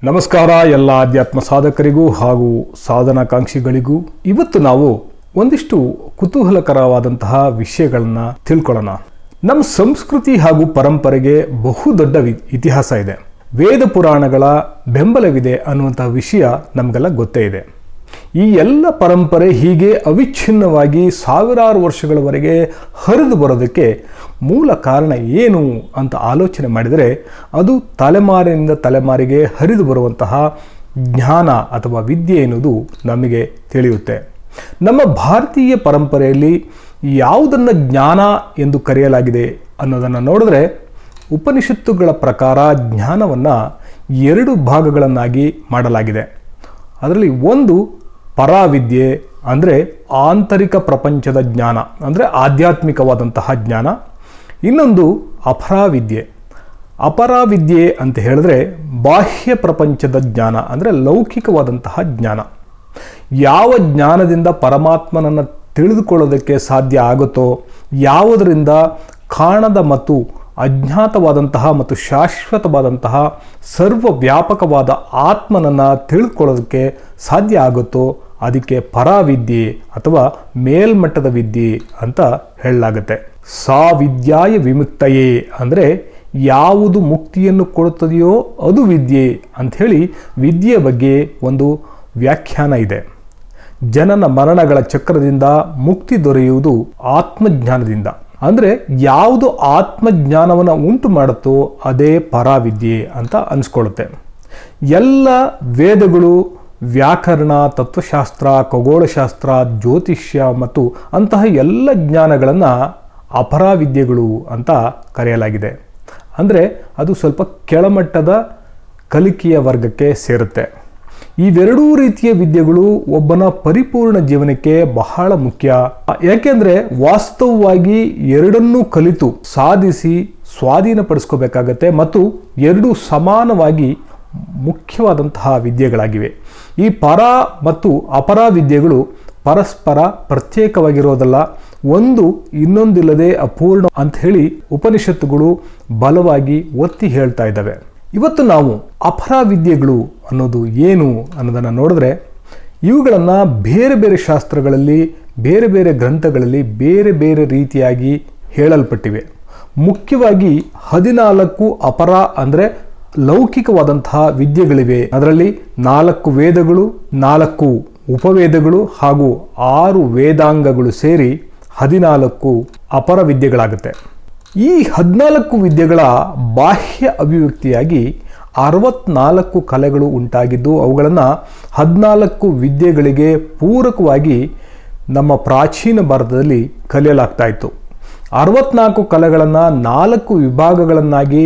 ನಮಸ್ಕಾರ ಎಲ್ಲ ಆಧ್ಯಾತ್ಮ ಸಾಧಕರಿಗೂ ಹಾಗೂ ಸಾಧನಾಕಾಂಕ್ಷಿಗಳಿಗೂ. ಇವತ್ತು ನಾವು ಒಂದಿಷ್ಟು ಕುತೂಹಲಕರವಾದಂತಹ ವಿಷಯಗಳನ್ನ ತಿಳ್ಕೊಳ್ಳೋಣ. ನಮ್ಮ ಸಂಸ್ಕೃತಿ ಹಾಗೂ ಪರಂಪರೆಗೆ ಬಹುದೊಡ್ಡ ಇತಿಹಾಸ ಇದೆ. ವೇದ ಪುರಾಣಗಳ ಬೆಂಬಲವಿದೆ ಅನ್ನುವಂತಹ ವಿಷಯ ನಮಗೆಲ್ಲ ಗೊತ್ತೇ ಇದೆ. ಈ ಎಲ್ಲ ಪರಂಪರೆ ಹೀಗೆ ಅವಿಚ್ಛಿನ್ನವಾಗಿ ಸಾವಿರಾರು ವರ್ಷಗಳವರೆಗೆ ಹರಿದು ಬರೋದಕ್ಕೆ ಮೂಲ ಕಾರಣ ಏನು ಅಂತ ಆಲೋಚನೆ ಮಾಡಿದರೆ ಅದು ತಲೆಮಾರಿನಿಂದ ತಲೆಮಾರಿಗೆ ಹರಿದು ಬರುವಂತಹ ಜ್ಞಾನ ಅಥವಾ ವಿದ್ಯೆ ಎನ್ನುವುದು ನಮಗೆ ತಿಳಿಯುತ್ತೆ. ನಮ್ಮ ಭಾರತೀಯ ಪರಂಪರೆಯಲ್ಲಿ ಯಾವುದನ್ನು ಜ್ಞಾನ ಎಂದು ಕರೆಯಲಾಗಿದೆ ಅನ್ನೋದನ್ನು ನೋಡಿದ್ರೆ ಉಪನಿಷತ್ತುಗಳ ಪ್ರಕಾರ ಜ್ಞಾನವನ್ನು 2 ಭಾಗಗಳನ್ನಾಗಿ ಮಾಡಲಾಗಿದೆ. ಅದರಲ್ಲಿ ಒಂದು ಪರಾವಿದ್ಯೆ ಅಂದರೆ ಆಂತರಿಕ ಪ್ರಪಂಚದ ಜ್ಞಾನ, ಅಂದರೆ ಆಧ್ಯಾತ್ಮಿಕವಾದಂತಹ ಜ್ಞಾನ. ಇನ್ನೊಂದು ಅಪರಾವಿದ್ಯೆ. ಅಪರಾವಿದ್ಯೆ ಅಂತ ಹೇಳಿದ್ರೆ ಬಾಹ್ಯ ಪ್ರಪಂಚದ ಜ್ಞಾನ, ಅಂದರೆ ಲೌಕಿಕವಾದಂತಹ ಜ್ಞಾನ. ಯಾವ ಜ್ಞಾನದಿಂದ ಪರಮಾತ್ಮನನ್ನು ತಿಳಿದುಕೊಳ್ಳೋದಕ್ಕೆ ಸಾಧ್ಯ ಆಗುತ್ತೋ, ಯಾವುದರಿಂದ ಕಾಣದ ಮತ್ತು ಅಜ್ಞಾತವಾದಂತಹ ಮತ್ತು ಶಾಶ್ವತವಾದಂತಹ ಸರ್ವವ್ಯಾಪಕವಾದ ಆತ್ಮನನ್ನು ತಿಳಿದುಕೊಳ್ಳೋದಕ್ಕೆ ಸಾಧ್ಯ ಆಗುತ್ತೋ ಅದಕ್ಕೆ ಪರಾವಿದ್ಯೆ ಅಥವಾ ಮೇಲ್ಮಟ್ಟದ ವಿದ್ಯೆ ಅಂತ ಹೇಳಲಾಗುತ್ತೆ. ಸಾ ವಿದ್ಯಾಯ ವಿಮುಕ್ತಯೇ ಅಂದರೆ ಯಾವುದು ಮುಕ್ತಿಯನ್ನು ಕೊಡುತ್ತದೆಯೋ ಅದು ವಿದ್ಯೆ ಅಂಥೇಳಿ ವಿದ್ಯೆಯ ಬಗ್ಗೆ ಒಂದು ವ್ಯಾಖ್ಯಾನ ಇದೆ. ಜನನ ಮರಣಗಳ ಚಕ್ರದಿಂದ ಮುಕ್ತಿ ದೊರೆಯುವುದು ಆತ್ಮಜ್ಞಾನದಿಂದ. ಅಂದರೆ ಯಾವುದು ಆತ್ಮಜ್ಞಾನವನ್ನು ಉಂಟು ಮಾಡುತ್ತೋ ಅದೇ ಪರಾವಿದ್ಯೆ ಅಂತ ಅನಿಸ್ಕೊಳ್ಳುತ್ತೆ. ಎಲ್ಲ ವೇದಗಳು, ವ್ಯಾಕರಣ, ತತ್ವಶಾಸ್ತ್ರ, ಖಗೋಳಶಾಸ್ತ್ರ, ಜ್ಯೋತಿಷ್ಯ ಮತ್ತು ಅಂತಹ ಎಲ್ಲ ಜ್ಞಾನಗಳನ್ನು ಅಪರಾವಿದ್ಯೆಗಳು ಅಂತ ಕರೆಯಲಾಗಿದೆ. ಅಂದರೆ ಅದು ಸ್ವಲ್ಪ ಕೆಳಮಟ್ಟದ ಕಲಿಕೆಯ ವರ್ಗಕ್ಕೆ ಸೇರುತ್ತೆ. ಇವೆರಡೂ ರೀತಿಯ ವಿದ್ಯೆಗಳು ಒಬ್ಬನ ಪರಿಪೂರ್ಣ ಜೀವನಕ್ಕೆ ಬಹಳ ಮುಖ್ಯ. ಯಾಕೆಂದರೆ ವಾಸ್ತವವಾಗಿ ಎರಡನ್ನೂ ಕಲಿತು ಸಾಧಿಸಿ ಸ್ವಾಧೀನಪಡಿಸ್ಕೋಬೇಕಾಗತ್ತೆ ಮತ್ತು ಎರಡೂ ಸಮಾನವಾಗಿ ಮುಖ್ಯವಾದಂತಹ ವಿದ್ಯೆಗಳಾಗಿವೆ. ಈ ಪರ ಮತ್ತು ಅಪರ ವಿದ್ಯೆಗಳು ಪರಸ್ಪರ ಪ್ರತ್ಯೇಕವಾಗಿರೋದಲ್ಲ, ಒಂದು ಇನ್ನೊಂದಿಲ್ಲದೆ ಅಪೂರ್ಣ ಅಂತ ಹೇಳಿ ಉಪನಿಷತ್ತುಗಳು ಬಲವಾಗಿ ಒತ್ತಿ ಹೇಳ್ತಾ ಇದ್ದಾವೆ. ಇವತ್ತು ನಾವು ಅಪರಾವಿದ್ಯೆಗಳು ಅನ್ನೋದು ಏನು ಅನ್ನೋದನ್ನು ನೋಡಿದ್ರೆ ಇವುಗಳನ್ನು ಬೇರೆ ಬೇರೆ ಶಾಸ್ತ್ರಗಳಲ್ಲಿ, ಬೇರೆ ಬೇರೆ ಗ್ರಂಥಗಳಲ್ಲಿ ಬೇರೆ ಬೇರೆ ರೀತಿಯಾಗಿ ಹೇಳಲ್ಪಟ್ಟಿವೆ. ಮುಖ್ಯವಾಗಿ 14 ಅಪರ ಅಂದರೆ ಲೌಕಿಕವಾದಂತಹ ವಿದ್ಯೆಗಳಿವೆ. ಅದರಲ್ಲಿ 4 ವೇದಗಳು, 4 ಉಪವೇದಗಳು ಹಾಗೂ 6 ವೇದಾಂಗಗಳು ಸೇರಿ 14 ಅಪರ ವಿದ್ಯೆಗಳಾಗುತ್ತೆ. ಈ 14 ವಿದ್ಯೆಗಳ ಬಾಹ್ಯ ಅಭಿವ್ಯಕ್ತಿಯಾಗಿ 64 ಕಲೆಗಳು ಉಂಟಾಗಿದ್ದು ಅವುಗಳನ್ನು 14 ವಿದ್ಯೆಗಳಿಗೆ ಪೂರಕವಾಗಿ ನಮ್ಮ ಪ್ರಾಚೀನ ಭಾರತದಲ್ಲಿ ಕಲಿಯಲಾಗ್ತಾ ಇತ್ತು. 64 ಕಲೆಗಳನ್ನು 4 ವಿಭಾಗಗಳನ್ನಾಗಿ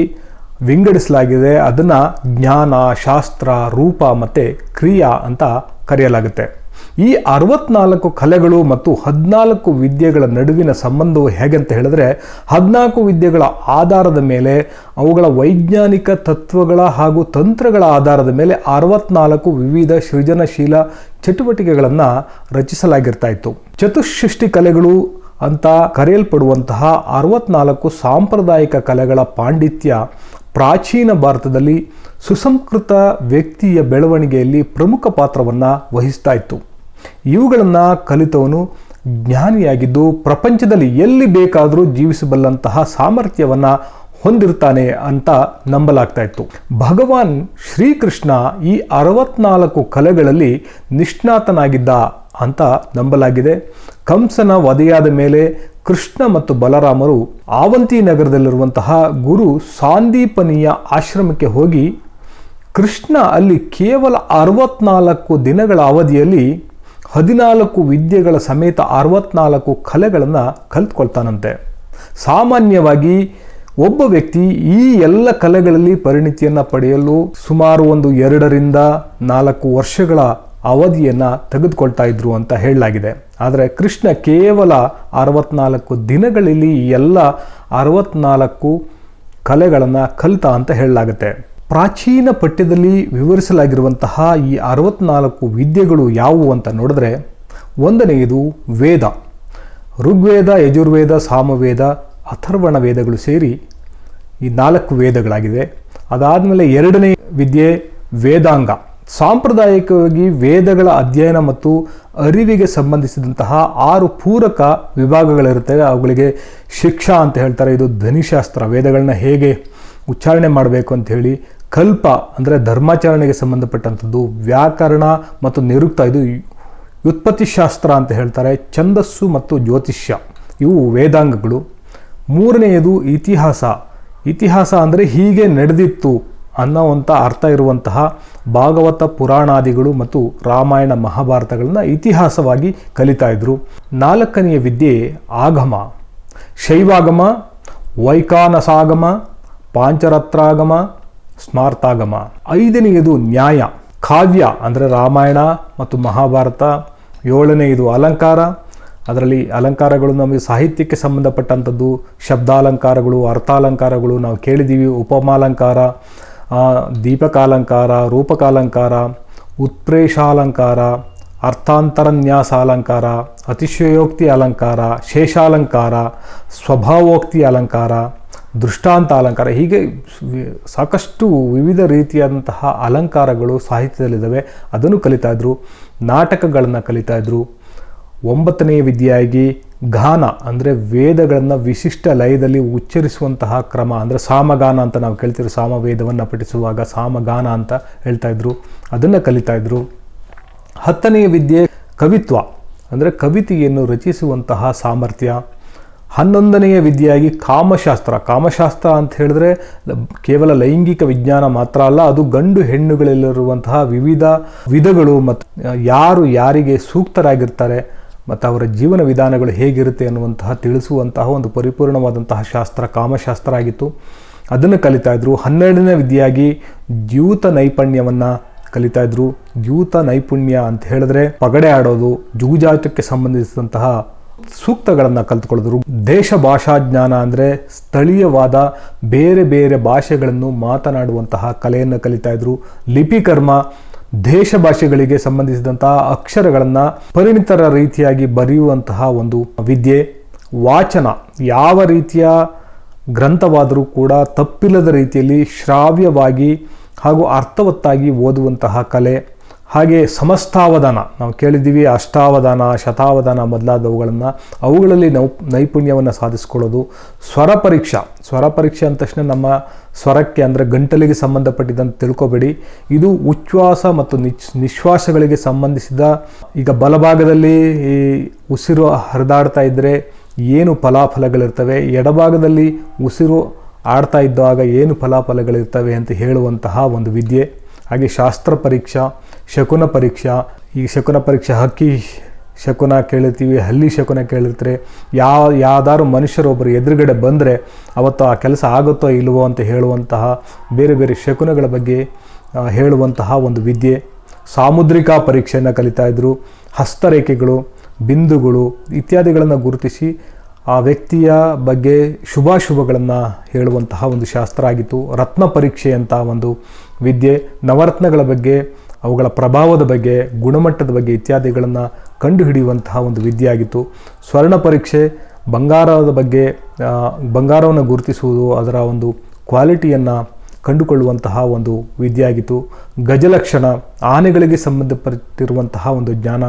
ವಿಂಗಡಿಸಲಾಗಿದೆ. ಅದನ್ನು ಜ್ಞಾನ, ಶಾಸ್ತ್ರ, ರೂಪ ಮತ್ತು ಕ್ರಿಯಾ ಅಂತ ಕರೆಯಲಾಗುತ್ತೆ. ಈ 64 ಕಲೆಗಳು ಮತ್ತು 14 ವಿದ್ಯೆಗಳ ನಡುವಿನ ಸಂಬಂಧವು ಹೇಗಂತ ಹೇಳಿದ್ರೆ 14 ವಿದ್ಯೆಗಳ ಆಧಾರದ ಮೇಲೆ ಅವುಗಳ ವೈಜ್ಞಾನಿಕ ತತ್ವಗಳ ಹಾಗೂ ತಂತ್ರಗಳ ಆಧಾರದ ಮೇಲೆ 64 ವಿವಿಧ ಸೃಜನಶೀಲ ಚಟುವಟಿಕೆಗಳನ್ನು ರಚಿಸಲಾಗಿರ್ತಾ ಇತ್ತು. ಚತುಷ್ಷಷ್ಟಿ ಕಲೆಗಳು ಅಂತ ಕರೆಯಲ್ಪಡುವಂತಹ 64 ಸಾಂಪ್ರದಾಯಿಕ ಕಲೆಗಳ ಪಾಂಡಿತ್ಯ ಪ್ರಾಚೀನ ಭಾರತದಲ್ಲಿ ಸುಸಂಸ್ಕೃತ ವ್ಯಕ್ತಿಯ ಬೆಳವಣಿಗೆಯಲ್ಲಿ ಪ್ರಮುಖ ಪಾತ್ರವನ್ನು ವಹಿಸ್ತಾ ಇತ್ತು. ಇವುಗಳನ್ನು ಕಲಿತವನು ಜ್ಞಾನಿಯಾಗಿದ್ದು ಪ್ರಪಂಚದಲ್ಲಿ ಎಲ್ಲಿ ಬೇಕಾದರೂ ಜೀವಿಸಬಲ್ಲಂತಹ ಸಾಮರ್ಥ್ಯವನ್ನು ಹೊಂದಿರ್ತಾನೆ ಅಂತ ನಂಬಲಾಗ್ತಾ ಇತ್ತು. ಭಗವಾನ್ ಶ್ರೀಕೃಷ್ಣ ಈ 64 ಕಲೆಗಳಲ್ಲಿ ನಿಷ್ಣಾತನಾಗಿದ್ದ ಅಂತ ನಂಬಲಾಗಿದೆ. ಕಂಸನ ವಧೆಯಾದ ಮೇಲೆ ಕೃಷ್ಣ ಮತ್ತು ಬಲರಾಮರು ಆವಂತಿ ನಗರದಲ್ಲಿರುವಂತಹ ಗುರು ಸಾಂದೀಪನಿಯ ಆಶ್ರಮಕ್ಕೆ ಹೋಗಿ ಕೃಷ್ಣ ಅಲ್ಲಿ ಕೇವಲ 64 ದಿನಗಳ ಅವಧಿಯಲ್ಲಿ 14 ವಿದ್ಯೆಗಳ ಸಮೇತ 64 ಕಲೆಗಳನ್ನು ಕಲಿತ್ಕೊಳ್ತಾನಂತೆ. ಸಾಮಾನ್ಯವಾಗಿ ಒಬ್ಬ ವ್ಯಕ್ತಿ ಈ ಎಲ್ಲ ಕಲೆಗಳಲ್ಲಿ ಪರಿಣಿತಿಯನ್ನು ಪಡೆಯಲು ಸುಮಾರು 2 ರಿಂದ 4 ವರ್ಷಗಳ ಅವಧಿಯನ್ನು ತೆಗೆದುಕೊಳ್ತಾ ಇದ್ರು ಅಂತ ಹೇಳಲಾಗಿದೆ. ಆದರೆ ಕೃಷ್ಣ ಕೇವಲ 64 ದಿನಗಳಲ್ಲಿ ಎಲ್ಲ 64 ಕಲೆಗಳನ್ನು ಕಲಿತ ಅಂತ ಹೇಳಲಾಗುತ್ತೆ. ಪ್ರಾಚೀನ ಪಠ್ಯದಲ್ಲಿ ವಿವರಿಸಲಾಗಿರುವಂತಹ ಈ 64 ವಿದ್ಯೆಗಳು ಯಾವುವು ಅಂತ ನೋಡಿದ್ರೆ, ಒಂದನೆಯದು ವೇದ. ಋಗ್ವೇದ, ಯಜುರ್ವೇದ, ಸಾಮವೇದ, ಅಥರ್ವಣ ವೇದಗಳು ಸೇರಿ ಈ 4 ವೇದಗಳಾಗಿವೆ. ಅದಾದಮೇಲೆ ಎರಡನೇ ವಿದ್ಯೆ ವೇದಾಂಗ. ಸಾಂಪ್ರದಾಯಿಕವಾಗಿ ವೇದಗಳ ಅಧ್ಯಯನ ಮತ್ತು ಅರಿವಿಗೆ ಸಂಬಂಧಿಸಿದಂತಹ 6 ಪೂರಕ ವಿಭಾಗಗಳಿರುತ್ತವೆ. ಅವುಗಳಿಗೆ ಶಿಕ್ಷಾ ಅಂತ ಹೇಳ್ತಾರೆ, ಇದು ಧ್ವನಿಶಾಸ್ತ್ರ, ವೇದಗಳನ್ನ ಹೇಗೆ ಉಚ್ಚಾರಣೆ ಮಾಡಬೇಕು ಅಂತ ಹೇಳಿ. ಕಲ್ಪ ಅಂದರೆ ಧರ್ಮಾಚರಣೆಗೆ ಸಂಬಂಧಪಟ್ಟಂಥದ್ದು. ವ್ಯಾಕರಣ ಮತ್ತು ನಿರುಕ್ತ, ಇದು ವ್ಯುತ್ಪತ್ತಿಶಾಸ್ತ್ರ ಅಂತ ಹೇಳ್ತಾರೆ. ಛಂದಸ್ಸು ಮತ್ತು ಜ್ಯೋತಿಷ್ಯ, ಇವು ವೇದಾಂಗಗಳು. ಮೂರನೆಯದು ಇತಿಹಾಸ. ಇತಿಹಾಸ ಅಂದರೆ ಹೀಗೆ ನಡೆದಿತ್ತು ಅನ್ನೋವಂಥ ಅರ್ಥ ಇರುವಂತಹ ಭಾಗವತ ಪುರಾಣಾದಿಗಳು ಮತ್ತು ರಾಮಾಯಣ ಮಹಾಭಾರತಗಳನ್ನ ಇತಿಹಾಸವಾಗಿ ಕಲಿತಾ ಇದ್ರು. ನಾಲ್ಕನೆಯ ವಿದ್ಯೆ ಆಗಮ. ಶೈವಾಗಮ, ವೈಖಾನಸಾಗಮ, ಪಾಂಚರತ್ರಾಗಮ, ಸ್ಮಾರ್ತಾಗಮ. ಐದನೆಯದು ನ್ಯಾಯ. ಕಾವ್ಯ ಅಂದರೆ ರಾಮಾಯಣ ಮತ್ತು ಮಹಾಭಾರತ. ಏಳನೆಯದು ಅಲಂಕಾರ. ಅದರಲ್ಲಿ ಅಲಂಕಾರಗಳು ನಮಗೆ ಸಾಹಿತ್ಯಕ್ಕೆ ಸಂಬಂಧಪಟ್ಟಂಥದ್ದು. ಶಬ್ದಾಲಂಕಾರಗಳು, ಅರ್ಥಾಲಂಕಾರಗಳು ನಾವು ಕೇಳಿದ್ದೀವಿ. ಉಪಮಾಲಂಕಾರ, ದೀಪಕಾಲಂಕಾರ, ರೂಪಕಾಲಂಕಾರ, ಉತ್ಪ್ರೇಷಾಲಂಕಾರ, ಅರ್ಥಾಂತರನ್ಯಾಸಾಲಂಕಾರ, ಅತಿಶಯೋಕ್ತಿ ಅಲಂಕಾರ, ಶೇಷಾಲಂಕಾರ, ಸ್ವಭಾವೋಕ್ತಿ ಅಲಂಕಾರ, ದೃಷ್ಟಾಂತ ಅಲಂಕಾರ. ಹೀಗೆ ಸಾಕಷ್ಟು ವಿವಿಧ ರೀತಿಯಾದಂತಹ ಅಲಂಕಾರಗಳು ಸಾಹಿತ್ಯದಲ್ಲಿದ್ದಾವೆ. ಅದನ್ನು ಕಲಿತಾ ಇದ್ರು. ನಾಟಕಗಳನ್ನು ಕಲಿತಾ ಇದ್ರು. 9ನೆಯ ವಿದ್ಯೆಯಾಗಿ ಗಾನ ಅಂದರೆ ವೇದಗಳನ್ನು ವಿಶಿಷ್ಟ ಲಯದಲ್ಲಿ ಉಚ್ಚರಿಸುವಂತಹ ಕ್ರಮ, ಅಂದರೆ ಸಾಮಗಾನ ಅಂತ ನಾವು ಕೇಳ್ತೀವಿ. ಸಾಮವೇದವನ್ನು ಪಠಿಸುವಾಗ ಸಾಮಗಾನ ಅಂತ ಹೇಳ್ತಾ ಇದ್ರು, ಅದನ್ನು ಕಲಿತಾ ಇದ್ರು. 10ನೆಯ ವಿದ್ಯೆ ಕವಿತ್ವ, ಅಂದರೆ ಕವಿತೆಯನ್ನು ರಚಿಸುವಂತಹ ಸಾಮರ್ಥ್ಯ. 11ನೆಯ ವಿದ್ಯೆಯಾಗಿ ಕಾಮಶಾಸ್ತ್ರ. ಕಾಮಶಾಸ್ತ್ರ ಅಂತ ಹೇಳಿದ್ರೆ ಕೇವಲ ಲೈಂಗಿಕ ವಿಜ್ಞಾನ ಮಾತ್ರ ಅಲ್ಲ, ಅದು ಗಂಡು ಹೆಣ್ಣುಗಳಲ್ಲಿರುವಂತಹ ವಿವಿಧ ವಿಧಗಳು ಮತ್ತು ಯಾರು ಯಾರಿಗೆ ಸೂಕ್ತರಾಗಿರ್ತಾರೆ ಮತ್ತು ಅವರ ಜೀವನ ವಿಧಾನಗಳು ಹೇಗಿರುತ್ತೆ ಅನ್ನುವಂತಹ ತಿಳಿಸುವಂತಹ ಒಂದು ಪರಿಪೂರ್ಣವಾದಂತಹ ಶಾಸ್ತ್ರ ಕಾಮಶಾಸ್ತ್ರ ಆಗಿತ್ತು. ಅದನ್ನು ಕಲಿತಾ ಇದ್ರು. 12ನೇ ವಿದ್ಯೆಯಾಗಿ ದ್ಯೂತ ನೈಪುಣ್ಯವನ್ನು ಕಲಿತಾ ಇದ್ರು. ದ್ಯೂತ ನೈಪುಣ್ಯ ಅಂತ ಹೇಳಿದ್ರೆ ಪಗಡೆ ಆಡೋದು, ಜೂಜಾಟಕ್ಕೆ ಸಂಬಂಧಿಸಿದಂತಹ ಸೂಕ್ತಗಳನ್ನು ಕಲಿತುಕೊಳ್ಳೋದು. ದೇಶ ಭಾಷಾ ಜ್ಞಾನ ಅಂದರೆ ಸ್ಥಳೀಯವಾದ ಬೇರೆ ಬೇರೆ ಭಾಷೆಗಳನ್ನು ಮಾತನಾಡುವಂತಹ ಕಲೆಯನ್ನು ಕಲಿತಾ ಇದ್ರು. ಲಿಪಿಕರ್ಮ, ದೇಶ ಭಾಷೆಗಳಿಗೆ ಸಂಬಂಧಿಸಿದಂತಹ ಅಕ್ಷರಗಳನ್ನು ಪರಿಣಿತರ ರೀತಿಯಾಗಿ ಬರೆಯುವಂತಹ ಒಂದು ವಿದ್ಯೆ. ವಾಚನ, ಯಾವ ರೀತಿಯ ಗ್ರಂಥವಾದರೂ ಕೂಡ ತಪ್ಪಿಲ್ಲದ ರೀತಿಯಲ್ಲಿ ಶ್ರಾವ್ಯವಾಗಿ ಹಾಗೂ ಅರ್ಥವತ್ತಾಗಿ ಓದುವಂತಹ ಕಲೆ. ಹಾಗೆ ಸಮಸ್ತಾವಧಾನ, ನಾವು ಕೇಳಿದ್ದೀವಿ, ಅಷ್ಟಾವಧಾನ, ಶತಾವಧಾನ ಮೊದಲಾದವುಗಳನ್ನು, ಅವುಗಳಲ್ಲಿ ನೈಪುಣ್ಯವನ್ನು ಸಾಧಿಸ್ಕೊಳ್ಳೋದು. ಸ್ವರ ಪರೀಕ್ಷಾ. ಸ್ವರ ಪರೀಕ್ಷೆ ಅಂದ ತಕ್ಷಣ ನಮ್ಮ ಸ್ವರಕ್ಕೆ ಅಂದರೆ ಗಂಟಲಿಗೆ ಸಂಬಂಧಪಟ್ಟಿದ್ದಂತೆ ತಿಳ್ಕೊಬೇಡಿ. ಇದು ಉಚ್ಛ್ವಾಸ ಮತ್ತು ನಿಶ್ವಾಸಗಳಿಗೆ ಸಂಬಂಧಿಸಿದ. ಈಗ ಬಲಭಾಗದಲ್ಲಿ ಈ ಉಸಿರು ಹರಿದಾಡ್ತಾ ಇದ್ದರೆ ಏನು ಫಲಾಫಲಗಳಿರ್ತವೆ, ಎಡಭಾಗದಲ್ಲಿ ಉಸಿರು ಆಡ್ತಾ ಇದ್ದಾಗ ಏನು ಫಲಾಫಲಗಳಿರ್ತವೆ ಅಂತ ಹೇಳುವಂತಹ ಒಂದು ವಿದ್ಯೆ. ಹಾಗೆ ಶಾಸ್ತ್ರ ಪರೀಕ್ಷಾ, ಶಕುನ ಪರೀಕ್ಷಾ. ಈ ಶಕುನ ಪರೀಕ್ಷೆ ಹಕ್ಕಿ ಶಕುನ ಕೇಳಿರ್ತೀವಿ, ಹಲ್ಲಿ ಶಕುನ ಕೇಳಿರ್ತಾರೆ. ಯಾವ್ದಾದ್ರು ಮನುಷ್ಯರೊಬ್ಬರು ಎದುರುಗಡೆ ಬಂದರೆ ಅವತ್ತು ಆ ಕೆಲಸ ಆಗುತ್ತೋ ಇಲ್ವೋ ಅಂತ ಹೇಳುವಂತಹ ಬೇರೆ ಬೇರೆ ಶಕುನಗಳ ಬಗ್ಗೆ ಹೇಳುವಂತಹ ಒಂದು ವಿದ್ಯೆ. ಸಾಮುದ್ರಿಕಾ ಪರೀಕ್ಷೆಯನ್ನು ಕಲಿತಾ ಇದ್ರು. ಹಸ್ತರೇಖೆಗಳು, ಬಿಂದುಗಳು ಇತ್ಯಾದಿಗಳನ್ನು ಗುರುತಿಸಿ ಆ ವ್ಯಕ್ತಿಯ ಬಗ್ಗೆ ಶುಭಾಶುಭಗಳನ್ನು ಹೇಳುವಂತಹ ಒಂದು ಶಾಸ್ತ್ರ ಆಗಿತ್ತು. ರತ್ನ ಪರೀಕ್ಷೆ ಅಂತ ಒಂದು ವಿದ್ಯೆ. ನವರತ್ನಗಳ ಬಗ್ಗೆ, ಅವುಗಳ ಪ್ರಭಾವದ ಬಗ್ಗೆ, ಗುಣಮಟ್ಟದ ಬಗ್ಗೆ ಇತ್ಯಾದಿಗಳನ್ನು ಕಂಡುಹಿಡಿಯುವಂತಹ ಒಂದು ವಿದ್ಯೆ ಆಗಿತ್ತು. ಸ್ವರ್ಣ ಪರೀಕ್ಷೆ, ಬಂಗಾರದ ಬಗ್ಗೆ, ಬಂಗಾರವನ್ನು ಗುರುತಿಸುವುದು, ಅದರ ಒಂದು ಕ್ವಾಲಿಟಿಯನ್ನು ಕಂಡುಕೊಳ್ಳುವಂತಹ ಒಂದು ವಿದ್ಯೆ ಆಗಿತ್ತು. ಗಜಲಕ್ಷಣ, ಆನೆಗಳಿಗೆ ಸಂಬಂಧಪಟ್ಟಿರುವಂತಹ ಒಂದು ಜ್ಞಾನ.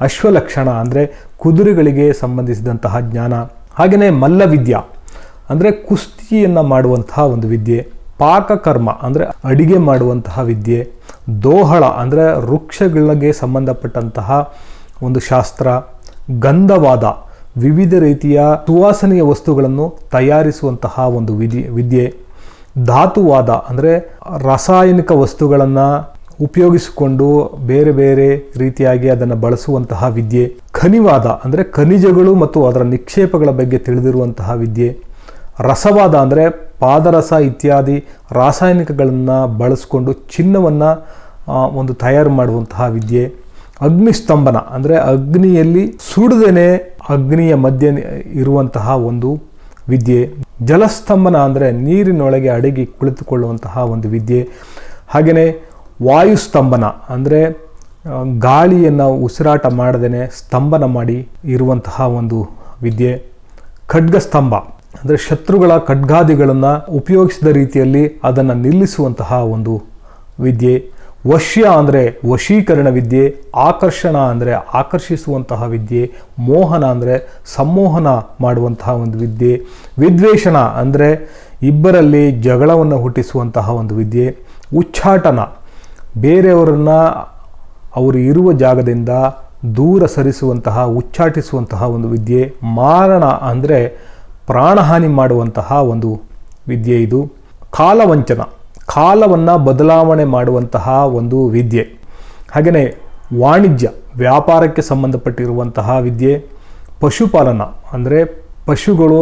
ಅಶ್ವಲಕ್ಷಣ ಅಂದರೆ ಕುದುರೆಗಳಿಗೆ ಸಂಬಂಧಿಸಿದಂತಹ ಜ್ಞಾನ. ಹಾಗೆಯೇ ಮಲ್ಲವಿದ್ಯಾ ಅಂದರೆ ಕುಸ್ತಿಯನ್ನು ಮಾಡುವಂತಹ ಒಂದು ವಿದ್ಯೆ. ಪಾಕಕರ್ಮ ಅಂದರೆ ಅಡಿಗೆ ಮಾಡುವಂತಹ ವಿದ್ಯೆ. ದೋಹಳ ಅಂದರೆ ವೃಕ್ಷಗಳಿಗೆ ಸಂಬಂಧಪಟ್ಟಂತಹ ಒಂದು ಶಾಸ್ತ್ರ. ಗಂಧವಾದ, ವಿವಿಧ ರೀತಿಯ ಸುವಾಸನೆಯ ವಸ್ತುಗಳನ್ನು ತಯಾರಿಸುವಂತಹ ಒಂದು ವಿದ್ಯೆ. ಧಾತುವಾದ ಅಂದರೆ ರಾಸಾಯನಿಕ ವಸ್ತುಗಳನ್ನು ಉಪಯೋಗಿಸಿಕೊಂಡು ಬೇರೆ ಬೇರೆ ರೀತಿಯಾಗಿ ಅದನ್ನು ಬಳಸುವಂತಹ ವಿದ್ಯೆ. ಖನಿವಾದ ಅಂದರೆ ಖನಿಜಗಳು ಮತ್ತು ಅದರ ನಿಕ್ಷೇಪಗಳ ಬಗ್ಗೆ ತಿಳಿದಿರುವಂತಹ ವಿದ್ಯೆ. ರಸವಾದ ಅಂದರೆ ಪಾದರಸ ಇತ್ಯಾದಿ ರಾಸಾಯನಿಕಗಳನ್ನು ಬಳಸಿಕೊಂಡು ಚಿನ್ನವನ್ನು ಒಂದು ತಯಾರು ಮಾಡುವಂತಹ ವಿದ್ಯೆ. ಅಗ್ನಿಸ್ತಂಭನ ಅಂದರೆ ಅಗ್ನಿಯಲ್ಲಿ ಸುಡದೇನೆ ಅಗ್ನಿಯ ಮಧ್ಯೆ ಇರುವಂತಹ ಒಂದು ವಿದ್ಯೆ. ಜಲಸ್ತಂಭನ ಅಂದರೆ ನೀರಿನೊಳಗೆ ಅಡಗಿ ಕುಳಿತುಕೊಳ್ಳುವಂತಹ ಒಂದು ವಿದ್ಯೆ. ಹಾಗೆಯೇ ವಾಯುಸ್ತಂಭನ ಅಂದರೆ ಗಾಳಿಯನ್ನು ಉಸಿರಾಟ ಮಾಡದೇನೆ ಸ್ತಂಭನ ಮಾಡಿ ಇರುವಂತಹ ಒಂದು ವಿದ್ಯೆ. ಖಡ್ಗಸ್ತಂಭ ಅಂದರೆ ಶತ್ರುಗಳ ಖಡ್ಗಾದಿಗಳನ್ನು ಉಪಯೋಗಿಸಿದ ರೀತಿಯಲ್ಲಿ ಅದನ್ನು ನಿಲ್ಲಿಸುವಂತಹ ಒಂದು ವಿದ್ಯೆ. ವಶ್ಯ ಅಂದರೆ ವಶೀಕರಣ ವಿದ್ಯೆ, ಆಕರ್ಷಣ ಅಂದರೆ ಆಕರ್ಷಿಸುವಂತಹ ವಿದ್ಯೆ, ಮೋಹನ ಅಂದರೆ ಸಂಮೋಹನ ಮಾಡುವಂತಹ ಒಂದು ವಿದ್ಯೆ, ವಿದ್ವೇಷಣ ಅಂದರೆ ಇಬ್ಬರಲ್ಲಿ ಜಗಳವನ್ನು ಹುಟ್ಟಿಸುವಂತಹ ಒಂದು ವಿದ್ಯೆ, ಉಚ್ಚಾಟನ ಬೇರೆಯವರನ್ನು ಅವರು ಇರುವ ಜಾಗದಿಂದ ದೂರ ಸರಿಸುವಂತಹ ಉಚ್ಚಾಟಿಸುವಂತಹ ಒಂದು ವಿದ್ಯೆ, ಮಾರಣ ಅಂದರೆ ಪ್ರಾಣಹಾನಿ ಮಾಡುವಂತಹ ಒಂದು ವಿದ್ಯೆ ಇದು, ಕಾಲವಂಚನ ಕಾಲವನ್ನು ಬದಲಾವಣೆ ಮಾಡುವಂತಹ ಒಂದು ವಿದ್ಯೆ, ಹಾಗೆಯೇ ವಾಣಿಜ್ಯ ವ್ಯಾಪಾರಕ್ಕೆ ಸಂಬಂಧಪಟ್ಟಿರುವಂತಹ ವಿದ್ಯೆ, ಪಶುಪಾಲನ ಅಂದರೆ ಪಶುಗಳು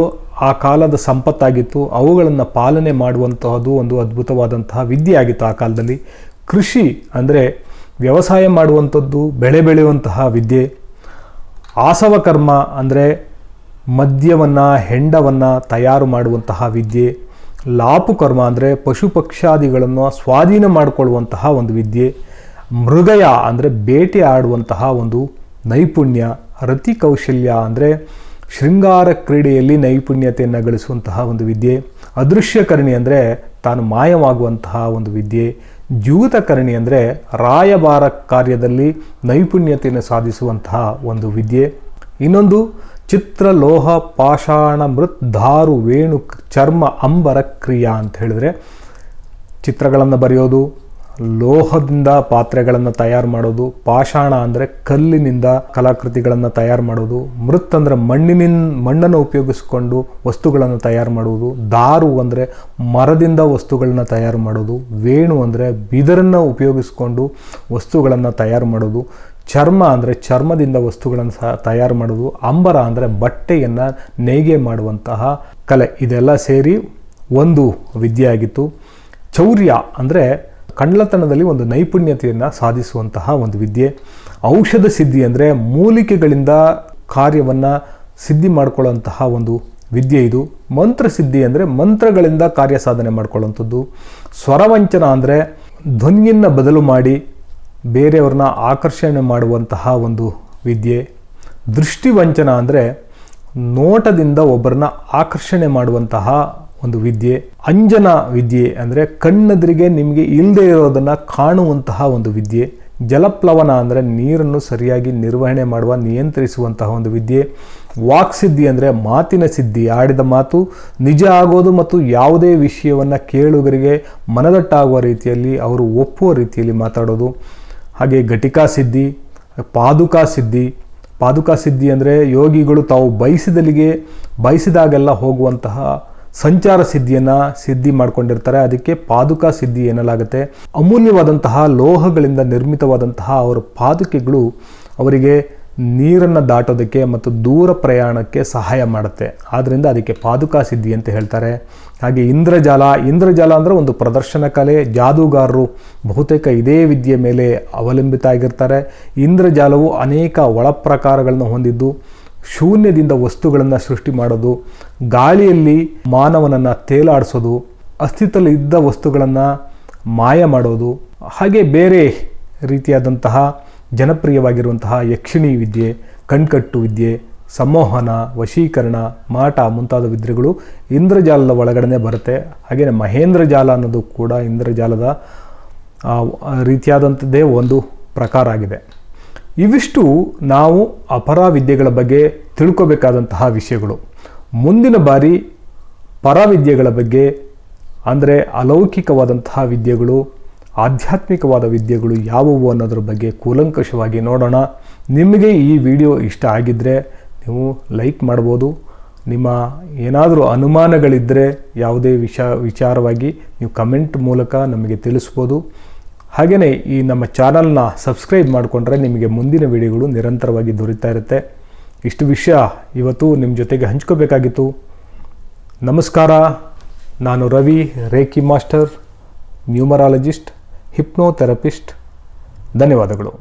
ಆ ಕಾಲದ ಸಂಪತ್ತಾಗಿತ್ತು, ಅವುಗಳನ್ನು ಪಾಲನೆ ಮಾಡುವಂತಹದ್ದು ಒಂದು ಅದ್ಭುತವಾದಂತಹ ವಿದ್ಯೆ ಆಗಿತ್ತು ಆ ಕಾಲದಲ್ಲಿ. ಕೃಷಿ ಅಂದರೆ ವ್ಯವಸಾಯ ಮಾಡುವಂಥದ್ದು, ಬೆಳೆ ಬೆಳೆಯುವಂತಹ ವಿದ್ಯೆ. ಆಸವ ಕರ್ಮ ಅಂದರೆ ಮದ್ಯವನ್ನು ಹೆಂಡವನ್ನು ತಯಾರು ಮಾಡುವಂತಹ ವಿದ್ಯೆ. ಲಾಪು ಕರ್ಮ ಅಂದರೆ ಪಶು ಪಕ್ಷಾದಿಗಳನ್ನು ಸ್ವಾಧೀನ ಮಾಡಿಕೊಳ್ಳುವಂತಹ ಒಂದು ವಿದ್ಯೆ. ಮೃಗಯ ಅಂದರೆ ಬೇಟೆ ಆಡುವಂತಹ ಒಂದು ನೈಪುಣ್ಯ. ರತಿ ಕೌಶಲ್ಯ ಅಂದರೆ ಶೃಂಗಾರ ಕ್ರೀಡೆಯಲ್ಲಿ ನೈಪುಣ್ಯತೆಯನ್ನು ಗಳಿಸುವಂತಹ ಒಂದು ವಿದ್ಯೆ. ಅದೃಶ್ಯಕರಣಿ ಅಂದರೆ ತಾನು ಮಾಯವಾಗುವಂತಹ ಒಂದು ವಿದ್ಯೆ. ಜ್ಯೂತಕರಣಿ ಅಂದರೆ ರಾಯಭಾರ ಕಾರ್ಯದಲ್ಲಿ ನೈಪುಣ್ಯತೆಯನ್ನು ಸಾಧಿಸುವಂತಹ ಒಂದು ವಿದ್ಯೆ. ಇನ್ನೊಂದು ಚಿತ್ರ ಲೋಹ ಪಾಷಾಣ ಮೃತ್ ಧಾರು ವೇಣು ಚರ್ಮ ಅಂಬರ ಕ್ರಿಯಾ ಅಂತ ಹೇಳಿದ್ರೆ ಚಿತ್ರಗಳನ್ನು ಬರೆಯೋದು, ಲೋಹದಿಂದ ಪಾತ್ರೆಗಳನ್ನು ತಯಾರು ಮಾಡೋದು, ಪಾಷಾಣ ಅಂದರೆ ಕಲ್ಲಿನಿಂದ ಕಲಾಕೃತಿಗಳನ್ನು ತಯಾರು ಮಾಡೋದು, ಮೃತ್ ಅಂದರೆ ಮಣ್ಣನ್ನು ಉಪಯೋಗಿಸಿಕೊಂಡು ವಸ್ತುಗಳನ್ನು ತಯಾರು ಮಾಡುವುದು, ದಾರು ಅಂದರೆ ಮರದಿಂದ ವಸ್ತುಗಳನ್ನು ತಯಾರು ಮಾಡೋದು, ವೇಣು ಅಂದರೆ ಬಿದರನ್ನು ಉಪಯೋಗಿಸಿಕೊಂಡು ವಸ್ತುಗಳನ್ನು ತಯಾರು ಮಾಡೋದು, ಚರ್ಮ ಅಂದರೆ ಚರ್ಮದಿಂದ ವಸ್ತುಗಳನ್ನು ತಯಾರು ಮಾಡೋದು, ಅಂಬರ ಅಂದರೆ ಬಟ್ಟೆಯನ್ನು ನೇಯ್ಗೆ ಮಾಡುವಂತಹ ಕಲೆ. ಇದೆಲ್ಲ ಸೇರಿ ಒಂದು ವಿದ್ಯೆ ಆಗಿತ್ತು. ಚೌರ್ಯ ಅಂದರೆ ಕಳ್ಳತನದಲ್ಲಿ ಒಂದು ನೈಪುಣ್ಯತೆಯನ್ನು ಸಾಧಿಸುವಂತಹ ಒಂದು ವಿದ್ಯೆ. ಔಷಧ ಸಿದ್ಧಿ ಅಂದರೆ ಮೂಲಿಕೆಗಳಿಂದ ಕಾರ್ಯವನ್ನು ಸಿದ್ಧಿ ಮಾಡಿಕೊಳ್ಳುವಂತಹ ಒಂದು ವಿದ್ಯೆ ಇದು. ಮಂತ್ರಸಿದ್ಧಿ ಅಂದರೆ ಮಂತ್ರಗಳಿಂದ ಕಾರ್ಯ ಸಾಧನೆ ಮಾಡಿಕೊಳ್ಳುವಂಥದ್ದು. ಸ್ವರವಂಚನ ಅಂದರೆ ಧ್ವನಿಯನ್ನು ಬದಲು ಮಾಡಿ ಬೇರೆಯವ್ರನ್ನ ಆಕರ್ಷಣೆ ಮಾಡುವಂತಹ ಒಂದು ವಿದ್ಯೆ. ದೃಷ್ಟಿವಂಚನ ಅಂದರೆ ನೋಟದಿಂದ ಒಬ್ಬರನ್ನ ಆಕರ್ಷಣೆ ಮಾಡುವಂತಹ ಒಂದು ವಿದ್ಯೆ. ಅಂಜನ ವಿದ್ಯೆ ಅಂದರೆ ಕಣ್ಣೆದುರಿಗೆ ನಿಮಗೆ ಇಲ್ಲದೆ ಇರೋದನ್ನು ಕಾಣುವಂತಹ ಒಂದು ವಿದ್ಯೆ. ಜಲಪ್ಲವನ ಅಂದರೆ ನೀರನ್ನು ಸರಿಯಾಗಿ ನಿರ್ವಹಣೆ ಮಾಡುವ ನಿಯಂತ್ರಿಸುವಂತಹ ಒಂದು ವಿದ್ಯೆ. ವಾಕ್ಸಿದ್ಧಿ ಅಂದರೆ ಮಾತಿನ ಸಿದ್ಧಿ, ಆಡಿದ ಮಾತು ನಿಜ ಆಗೋದು ಮತ್ತು ಯಾವುದೇ ವಿಷಯವನ್ನು ಕೇಳುಗರಿಗೆ ಮನದಟ್ಟಾಗುವ ರೀತಿಯಲ್ಲಿ ಅವರು ಒಪ್ಪುವ ರೀತಿಯಲ್ಲಿ ಮಾತಾಡೋದು. ಹಾಗೆ ಘಟಿಕಾ ಸಿದ್ಧಿ, ಪಾದುಕಾ ಸಿದ್ಧಿ. ಪಾದುಕಾ ಸಿದ್ಧಿ ಅಂದರೆ ಯೋಗಿಗಳು ತಾವು ಬಯಸಿದಾಗೆಲ್ಲ ಹೋಗುವಂತಹ ಸಂಚಾರ ಸಿದ್ಧಿಯನ್ನು ಸಿದ್ಧಿ ಮಾಡಿಕೊಂಡಿರ್ತಾರೆ, ಅದಕ್ಕೆ ಪಾದುಕಾ ಸಿದ್ಧಿ ಎನ್ನಲಾಗುತ್ತೆ. ಅಮೂಲ್ಯವಾದಂತಹ ಲೋಹಗಳಿಂದ ನಿರ್ಮಿತವಾದಂತಹ ಅವರ ಪಾದುಕೆಗಳು ಅವರಿಗೆ ನೀರನ್ನು ದಾಟೋದಕ್ಕೆ ಮತ್ತು ದೂರ ಪ್ರಯಾಣಕ್ಕೆ ಸಹಾಯ ಮಾಡುತ್ತೆ, ಆದ್ದರಿಂದ ಅದಕ್ಕೆ ಪಾದುಕಾ ಸಿದ್ಧಿ ಅಂತ ಹೇಳ್ತಾರೆ. ಹಾಗೆ ಇಂದ್ರಜಾಲ ಅಂದರೆ ಒಂದು ಪ್ರದರ್ಶನ ಕಲೆ. ಜಾದೂಗಾರರು ಬಹುತೇಕ ಇದೇ ವಿದ್ಯೆ ಮೇಲೆ ಅವಲಂಬಿತ ಆಗಿರ್ತಾರೆ. ಇಂದ್ರಜಾಲವು ಅನೇಕ ಒಳ ಪ್ರಕಾರಗಳನ್ನು ಹೊಂದಿದ್ದು ಶೂನ್ಯದಿಂದ ವಸ್ತುಗಳನ್ನು ಸೃಷ್ಟಿ ಮಾಡೋದು, ಗಾಳಿಯಲ್ಲಿ ಮಾನವನನ್ನು ತೇಲಾಡಿಸೋದು, ಅಸ್ತಿತ್ವದಲ್ಲಿ ಇದ್ದ ವಸ್ತುಗಳನ್ನು ಮಾಯ ಮಾಡೋದು, ಹಾಗೆ ಬೇರೆ ರೀತಿಯಾದಂತಹ ಜನಪ್ರಿಯವಾಗಿರುವಂತಹ ಯಕ್ಷಿಣಿ ವಿದ್ಯೆ, ಕಣ್ಕಟ್ಟು ವಿದ್ಯೆ, ಸಂಮೋಹನ, ವಶೀಕರಣ, ಮಾಟ ಮುಂತಾದ ವಿದ್ಯೆಗಳು ಇಂದ್ರಜಾಲದ ಒಳಗಡೆ ಬರುತ್ತೆ. ಹಾಗೆಯೇ ಮಹೇಂದ್ರ ಜಾಲ ಅನ್ನೋದು ಕೂಡ ಇಂದ್ರಜಾಲದ ರೀತಿಯಾದಂಥದ್ದೇ ಒಂದು ಪ್ರಕಾರ ಆಗಿದೆ. ಇವಿಷ್ಟು ನಾವು ಅಪರ ವಿದ್ಯೆಗಳ ಬಗ್ಗೆ ತಿಳ್ಕೋಬೇಕಾದಂತಹ ವಿಷಯಗಳು. ಮುಂದಿನ ಬಾರಿ ಪರವಿದ್ಯೆಗಳ ಬಗ್ಗೆ ಅಂದರೆ ಅಲೌಕಿಕವಾದಂತಹ ವಿದ್ಯೆಗಳು, ಆಧ್ಯಾತ್ಮಿಕವಾದ ವಿದ್ಯೆಗಳು ಯಾವುವು ಅನ್ನೋದ್ರ ಬಗ್ಗೆ ಕೂಲಂಕಷವಾಗಿ ನೋಡೋಣ. ನಿಮಗೆ ಈ ವಿಡಿಯೋ ಇಷ್ಟ ಆಗಿದ್ದರೆ ನೀವು ಲೈಕ್ ಮಾಡ್ಬೋದು. ನಿಮ್ಮ ಏನಾದರೂ ಅನುಮಾನಗಳಿದ್ದರೆ ಯಾವುದೇ ವಿಚಾರವಾಗಿ ನೀವು ಕಮೆಂಟ್ ಮೂಲಕ ನಮಗೆ ತಿಳಿಸ್ಬೋದು. ಹಾಗೆಯೇ ಈ ನಮ್ಮ ಚಾನಲ್ನ ಸಬ್ಸ್ಕ್ರೈಬ್ ಮಾಡಿಕೊಂಡ್ರೆ ನಿಮಗೆ ಮುಂದಿನ ವಿಡಿಯೋಗಳು ನಿರಂತರವಾಗಿ ದೊರೀತಾ ಇರುತ್ತೆ. ಇಷ್ಟು ವಿಷಯ ಇವತ್ತು ನಿಮ್ಮ ಜೊತೆಗೆ ಹಂಚ್ಕೋಬೇಕಾಗಿತ್ತು. ನಮಸ್ಕಾರ. ನಾನು ರವಿ, ರೇಖಿ ಮಾಸ್ಟರ್, ನ್ಯೂಮರಾಲಜಿಸ್ಟ್, ಹಿಪ್ನೋಥೆರಪಿಸ್ಟ್. ಧನ್ಯವಾದಗಳು.